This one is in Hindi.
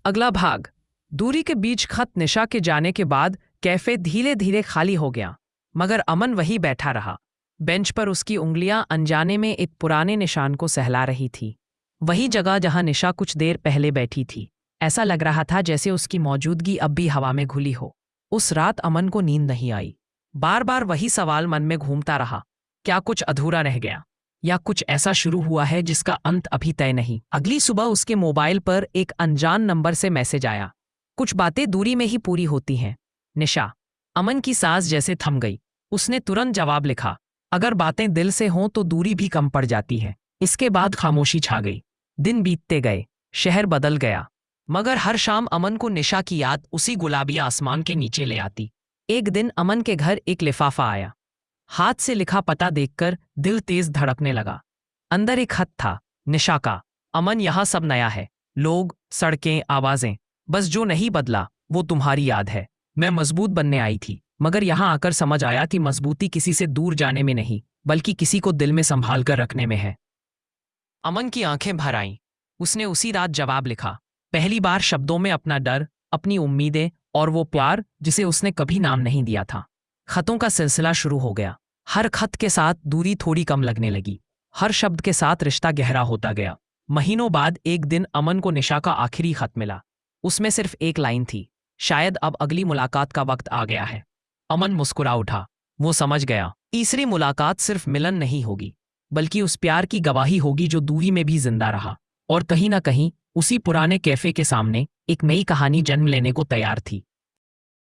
अगला भाग। दूरी के बीच खत निशा के जाने के बाद कैफे धीरे धीरे खाली हो गया, मगर अमन वही बैठा रहा। बेंच पर उसकी उंगलियां अनजाने में एक पुराने निशान को सहला रही थी। वही जगह जहां निशा कुछ देर पहले बैठी थी। ऐसा लग रहा था जैसे उसकी मौजूदगी अब भी हवा में घुली हो। उस रात अमन को नींद नहीं आई। बार बार वही सवाल मन में घूमता रहा, क्या कुछ अधूरा रह गया, या कुछ ऐसा शुरू हुआ है जिसका अंत अभी तय नहीं। अगली सुबह उसके मोबाइल पर एक अनजान नंबर से मैसेज आया। कुछ बातें दूरी में ही पूरी होती हैं, निशा। अमन की सांस जैसे थम गई। उसने तुरंत जवाब लिखा, अगर बातें दिल से हों तो दूरी भी कम पड़ जाती है। इसके बाद खामोशी छा गई। दिन बीतते गए, शहर बदल गया, मगर हर शाम अमन को निशा की याद उसी गुलाबी आसमान के नीचे ले आती। एक दिन अमन के घर एक लिफाफा आया। हाथ से लिखा पता देखकर दिल तेज धड़कने लगा। अंदर एक खत था, निशा का। अमन, यहाँ सब नया है, लोग, सड़कें, आवाजें। बस जो नहीं बदला वो तुम्हारी याद है। मैं मजबूत बनने आई थी, मगर यहाँ आकर समझ आया कि मजबूती किसी से दूर जाने में नहीं, बल्कि किसी को दिल में संभाल कर रखने में है। अमन की आंखें भर आईं। उसने उसी रात जवाब लिखा, पहली बार शब्दों में अपना डर, अपनी उम्मीदें और वो प्यार जिसे उसने कभी नाम नहीं दिया था। खतों का सिलसिला शुरू हो गया। हर खत के साथ दूरी थोड़ी कम लगने लगी। हर शब्द के साथ रिश्ता गहरा होता गया। महीनों बाद एक दिन अमन को निशा का आखिरी खत मिला। उसमें सिर्फ एक लाइन थी, शायद अब अगली मुलाकात का वक्त आ गया है। अमन मुस्कुरा उठा। वो समझ गया, तीसरी मुलाकात सिर्फ मिलन नहीं होगी, बल्कि उस प्यार की गवाही होगी जो दूरी में भी जिंदा रहा। और कहीं ना कहीं उसी पुराने कैफे के सामने एक नई कहानी जन्म लेने को तैयार थी।